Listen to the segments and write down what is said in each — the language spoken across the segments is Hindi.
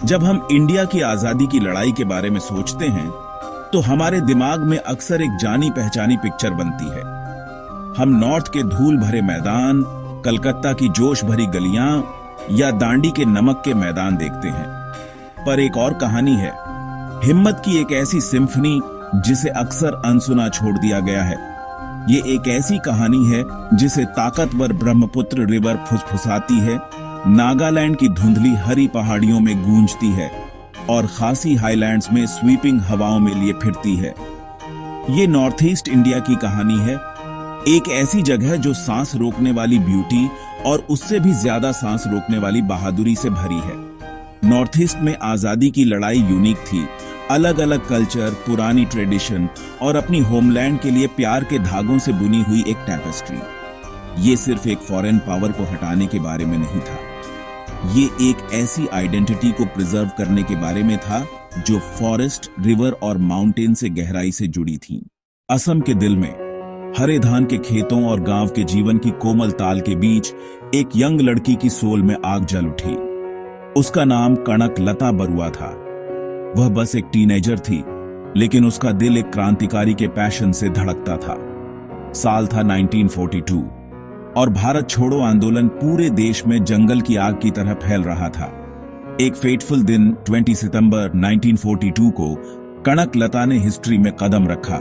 जब हम इंडिया की आजादी की लड़ाई के बारे में सोचते हैं तो हमारे दिमाग में अक्सर एक जानी पहचानी पिक्चर बनती है। हम नॉर्थ के धूल भरे मैदान, कलकत्ता की जोश भरी गलियां या दांडी के नमक के मैदान देखते हैं। पर एक और कहानी है, हिम्मत की एक ऐसी सिम्फनी जिसे अक्सर अनसुना छोड़ दिया गया है। ये एक ऐसी कहानी है जिसे ताकतवर ब्रह्मपुत्र रिवर फुसफुसाती है, नागालैंड की धुंधली हरी पहाड़ियों में गूंजती है और खासी हाईलैंड्स में स्वीपिंग हवाओं में लिए फिरती है। ये नॉर्थ ईस्ट इंडिया की कहानी है, एक ऐसी जगह जो सांस रोकने वाली ब्यूटी और उससे भी ज्यादा सांस रोकने वाली बहादुरी से भरी है। नॉर्थ ईस्ट में आजादी की लड़ाई यूनिक थी, अलग अलग कल्चर, पुरानी ट्रेडिशन और अपनी होमलैंड के लिए प्यार के धागों से बुनी हुई एक टैपेस्ट्री। ये सिर्फ एक फॉरेन पावर को हटाने के बारे में नहीं था, ये एक ऐसी आइडेंटिटी को प्रिजर्व करने के बारे में था जो फॉरेस्ट, रिवर और माउंटेन से गहराई से जुड़ी थी। असम के दिल में हरे धान के खेतों और गांव के जीवन की कोमल ताल के बीच एक यंग लड़की की सोल में आग जल उठी। उसका नाम कणक लता बरुआ था। वह बस एक टीनेजर थी, लेकिन उसका दिल एक क्रांतिकारी के पैशन से धड़कता था। साल था 1942 और भारत छोड़ो आंदोलन पूरे देश में जंगल की आग की तरह फैल रहा था। एक फेटफुल दिन 20 सितंबर 1942 को कणक लता ने हिस्ट्री में कदम रखा।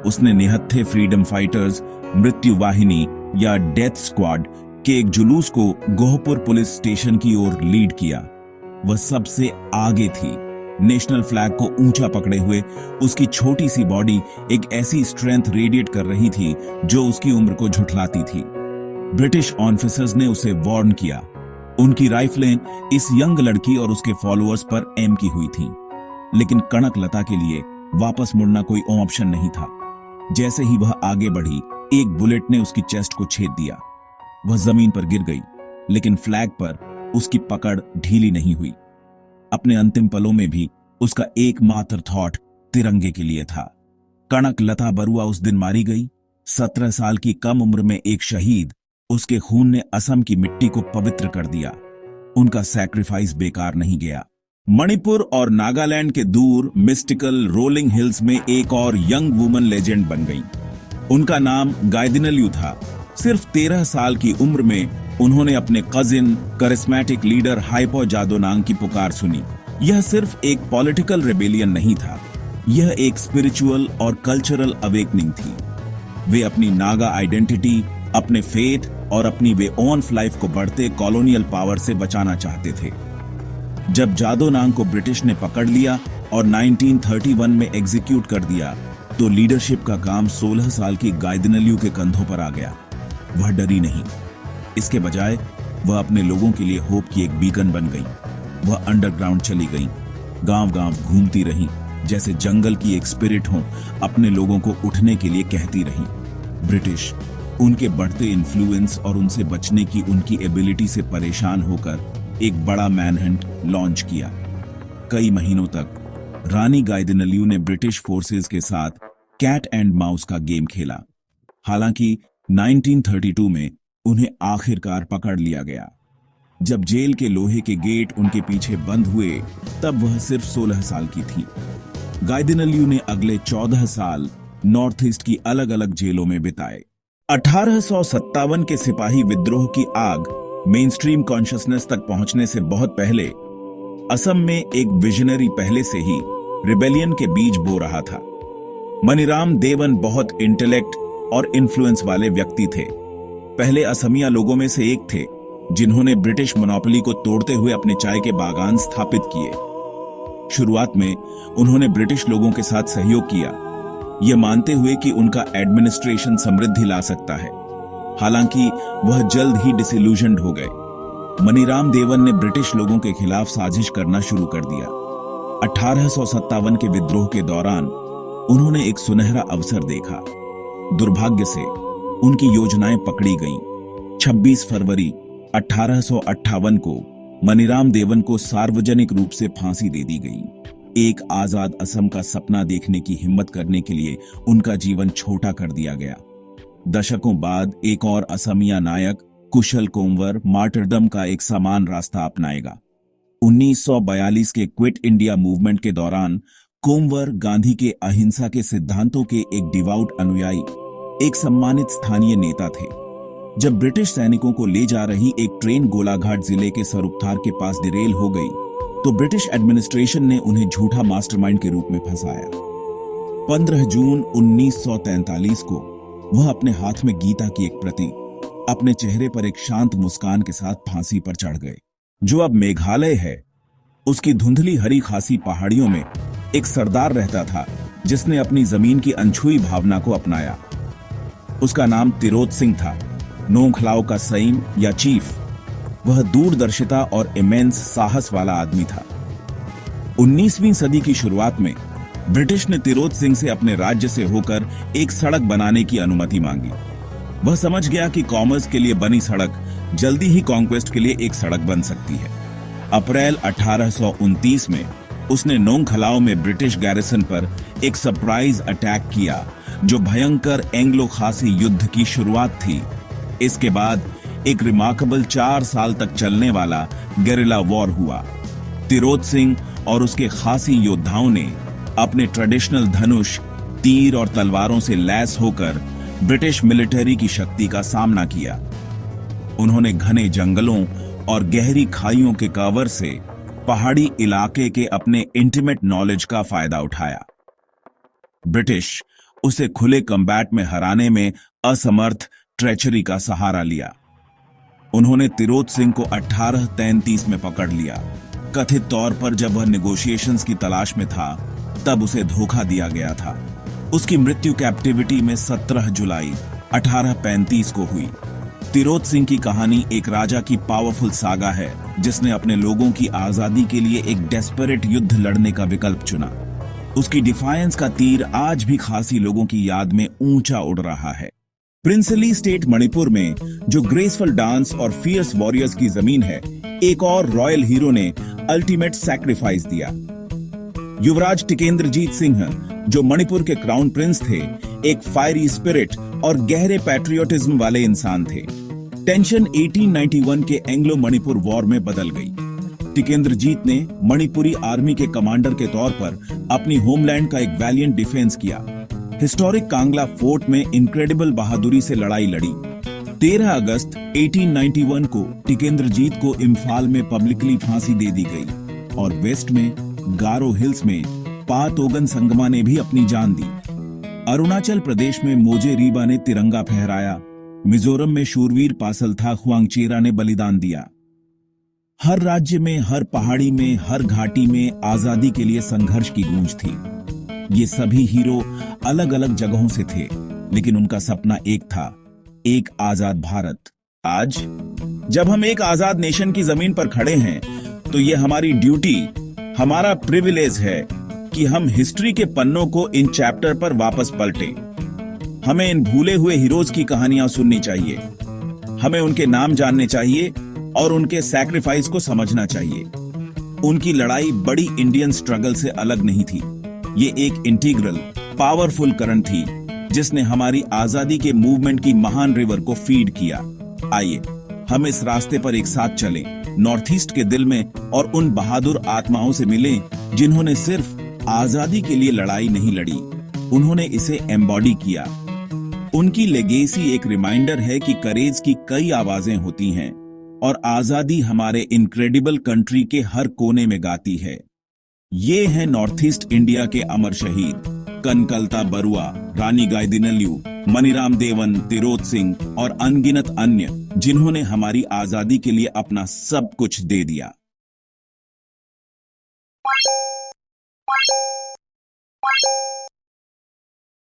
उसने निहत्थे फ्रीडम फाइटर्स, मृत्यु वाहिनी या डेथ स्क्वाड के एक जुलूस को गोहपुर पुलिस स्टेशन की ओर लीड किया। वह सबसे आगे थी, नेशनल फ्लैग को ऊंचा पकड़े हुए। उसकी छोटी सी बॉडी एक ऐसी स्ट्रेंथ रेडिएट कर रही थी जो उसकी उम्र को झुठलाती थी। ब्रिटिश ऑफिसर्स ने उसे वार्न किया। उनकी राइफलें इस यंग लड़की और उसके फॉलोअर्स पर एम की हुई थीं, लेकिन कणक लता के लिए वापस मुड़ना कोई ऑप्शन नहीं था। जैसे ही वह आगे बढ़ी, एक बुलेट ने उसकी चेस्ट को छेद दिया। वह जमीन पर गिर गई, लेकिन फ्लैग पर उसकी पकड़ ढीली नहीं हुई। अपने अंतिम पलों में भी उसका एकमात्र थॉट तिरंगे के लिए था। कणक लता बरुआ उस दिन मारी गई। 17 साल की कम उम्र में एक शहीद, उसके खून ने असम की मिट्टी को पवित्र कर दिया। उनका सैक्रिफाइस बेकार नहीं गया। मणिपुर और नागालैंड के दूर मिस्टिकल रोलिंग हिल्स में एक और यंग वुमन लेजेंड बन गई। उनका नाम गाइदिनल्यू था। सिर्फ 13 साल की उम्र में उन्होंने अपने कजिन करिस्मेटिक लीडर हाइपो जादोनांग की पुकार सुनी। यह सिर्फ एक पॉलिटिकल रेबेलियन नहीं था, यह एक स्पिरिचुअल और कल्चरल अवेकनिंग थी। वे अपनी नागा आइडेंटिटी, अपने फेथ और अपनी वे ओन लाइफ को बढ़ते कॉलोनियल पावर से बचाना चाहते थे। जब जादोनांग को ब्रिटिश ने पकड़ लिया और 1931 में एग्जीक्यूट कर दिया, तो लीडरशिप का काम 16 साल की गाइदिनल्यू के कंधों पर आ गया। वह डरी नहीं, इसके बजाय वह अपने लोगों के लिए होप की एक बीकन बन गई। वह अंडरग्राउंड चली गई, गांव-गांव घूमती रही, जैसे जंगल की एक स्पिरिट हो, अपने लोगों को उठने के लिए कहती रही। ब्रिटिश उनके बढ़ते इन्फ्लुएंस और उनसे बचने की उनकी एबिलिटी से परेशान होकर एक बड़ा मैनहंट लॉन्च किया। कई महीनों तक रानी गाइदिनल्यू ने ब्रिटिश फोर्सेस के साथ कैट एंड माउस का गेम खेला। हालांकि 1932 में उन्हें आखिरकार पकड़ लिया गया। जब जेल के लोहे के गेट उनके पीछे बंद हुए, तब वह सिर्फ 16 साल की थी। गाइदिनल्यू ने अगले 14 साल नॉर्थ ईस्ट की अलग अलग जेलों में बिताए। 1857 के सिपाही विद्रोह की आग मेन स्ट्रीम कॉन्शियसनेस तक पहुंचने से बहुत पहले असम में एक विजनरी पहले से ही रिबेलियन के बीज बो रहा था। मनीराम देवन बहुत इंटेलेक्ट और इन्फ्लुएंस वाले व्यक्ति थे। पहले असमिया लोगों में से एक थे जिन्होंने ब्रिटिश मोनोपोली को तोड़ते हुए अपने चाय के बागान स्थापित किए। शुरुआत में उन्होंने ब्रिटिश लोगों के साथ सहयोग किया, यह मानते हुए कि उनका एडमिनिस्ट्रेशन समृद्धि ला सकता है। हालांकि वह जल्द ही डिसइल्यूजन्ड हो गए। मनीराम देवन ने ब्रिटिश लोगों के खिलाफ साजिश करना शुरू कर दिया। 1857 के विद्रोह के दौरान उन्होंने एक सुनहरा अवसर देखा। दुर्भाग्य से उनकी योजनाएं पकड़ी गईं। 26 फरवरी 1858 को मनीराम देवन को सार्वजनिक रूप से फांसी दे दी गई। एक आजाद असम का सपना देखने की हिम्मत करने के लिए उनका जीवन छोटा कर दिया गया। दशकों बाद एक और असमिया नायक कुशल कोमवर मार्टरडम का एक समान रास्ता अपनाएगा। 1942 के क्विट इंडिया मूवमेंट के दौरान कोमवर गांधी के अहिंसा के सिद्धांतों के एक डिवाउट अनुयायी, एक सम्मानित स्थानीय नेता थे। जब ब्रिटिश सैनिकों को ले जा रही एक ट्रेन गोलाघाट जिले के सरुपथार के पास डिरेल हो गई तो ब्रिटिश एडमिनिस्ट्रेशन ने उन्हें झूठा मास्टरमाइंड के रूप में फंसाया। 15 जून 1943 को वह अपने हाथ में गीता की एक प्रति, अपने चेहरे पर एक शांत मुस्कान के साथ फांसी पर चढ़ गए। जो अब मेघालय है, उसकी धुंधली हरी खासी पहाड़ियों में एक सरदार रहता था जिसने अपनी जमीन की अनछुई भावना को अपनाया। उसका नाम तिरोत सिंह था, नोंखलाओ का सईम या चीफ। वह दूरदर्शिता और इमेंस साहस वाला आदमी था। 19वीं सदी की शुरुआत में ब्रिटिश ने तिरोत सिंह से अपने राज्य से होकर एक सड़क बनाने की अनुमति मांगी। वह समझ गया कि कॉमर्स के लिए बनी सड़क जल्दी ही कॉन्क्वेस्ट के लिए एक सड़क बन सकती है। अप्रैल 1829 में उसने नोंखलाओ में ब्रिटिश गैरिसन पर एक सरप्राइज अटैक किया, जो भयंकर एंग्लो खासी युद्ध की शुरुआत थी। इसके बाद एक रिमार्केबल 4 साल तक चलने वाला गेरिला वॉर हुआ। तिरोत सिंह और उसके खासी योद्धाओं ने अपने ट्रेडिशनल धनुष, तीर और तलवारों से लैस होकर ब्रिटिश मिलिट्री की शक्ति का सामना किया। उन्होंने घने जंगलों और गहरी खाइयों के कवर से पहाड़ी इलाके के अपने इंटीमेट नॉलेज का फायदा उठाया। ब्रिटिश उसे खुले कम्बैट में हराने में असमर्थ ट्रेचरी का सहारा लिया। उन्होंने तिरोत सिंह को 1833 में पकड़ लिया। कथित तौर पर जब वह नेगोशिएशंस की तलाश में था, तब उसे धोखा दिया गया था। उसकी मृत्यु कैप्टिविटी में 17 जुलाई 1835 को हुई। तिरोत सिंह की कहानी एक राजा की पावरफुल सागा है जिसने अपने लोगों की आजादी के लिए एक डेस्परेट युद्ध लड़ने का विकल्प चुना। उसकी डिफायंस का तीर आज भी खासी लोगों की याद में ऊंचा उड़ रहा है। प्रिंसली स्टेट मणिपुर में जो ग्रेसफुल डांस और फियर्स वॉरियर्स की जमीन है, एक और रॉयल हीरो ने अल्टीमेट सैक्रिफाइस दिया। युवराज टिकेंद्रजीत सिंह, जो मणिपुर के क्राउन प्रिंस थे, एक फायरी स्पिरिट और गहरे पैट्रियोटिज्म वाले इंसान थे। टेंशन 1891 के एंग्लो मणिपुर वॉर में बदल गई। टिकेंद्रजीत ने मणिपुरी आर्मी के कमांडर के तौर पर अपनी होमलैंड का एक वैलियंट डिफेंस किया। हिस्टोरिक कांगला फोर्ट में इनक्रेडिबल बहादुरी से लड़ाई लड़ी। 13 अगस्त 1891 को टिकेंद्रजीत को इम्फाल में पब्लिकली फांसी दे दी गई और वेस्ट में गारो हिल्स में पातोगन संगमा ने भी अपनी जान दी। अरुणाचल प्रदेश में मोजे रीबा ने तिरंगा फहराया। मिजोरम में शूरवीर पासलथा खुआंगचेरा ने बलिदान दिया। हर राज्य में, हर पहाड़ी में, हर घाटी में आजादी के लिए संघर्ष की गूंज थी। ये सभी हीरो अलग अलग जगहों से थे, लेकिन उनका सपना एक था, एक आजाद भारत। आज जब हम एक आजाद नेशन की जमीन पर खड़े हैं, तो ये हमारी ड्यूटी, हमारा प्रिविलेज है कि हम हिस्ट्री के पन्नों को इन चैप्टर पर वापस पलटें। हमें इन भूले हुए हीरोज की कहानियां सुननी चाहिए। हमें उनके नाम जानने चाहिए और उनके सैक्रिफाइस को समझना चाहिए। उनकी लड़ाई बड़ी इंडियन स्ट्रगल से अलग नहीं थी। ये एक इंटीग्रल, पावरफुल करंट थी जिसने हमारी आजादी के मूवमेंट की महान रिवर को फीड किया। आइए हम इस रास्ते पर एक साथ चलें, नॉर्थ ईस्ट के दिल में, और उन बहादुर आत्माओं से मिलें जिन्होंने सिर्फ आजादी के लिए लड़ाई नहीं लड़ी, उन्होंने इसे एम्बॉडी किया। उनकी लेगेसी एक रिमाइंडर है कि करेज की कई आवाजें होती हैं और आजादी हमारे इनक्रेडिबल कंट्री के हर कोने में गाती है। ये हैं नॉर्थ ईस्ट इंडिया के अमर शहीद कनकलता बरुआ, रानी गाइदिनल्यू, मनीराम देवन, तिरोत सिंह और अनगिनत अन्य, जिन्होंने हमारी आजादी के लिए अपना सब कुछ दे दिया।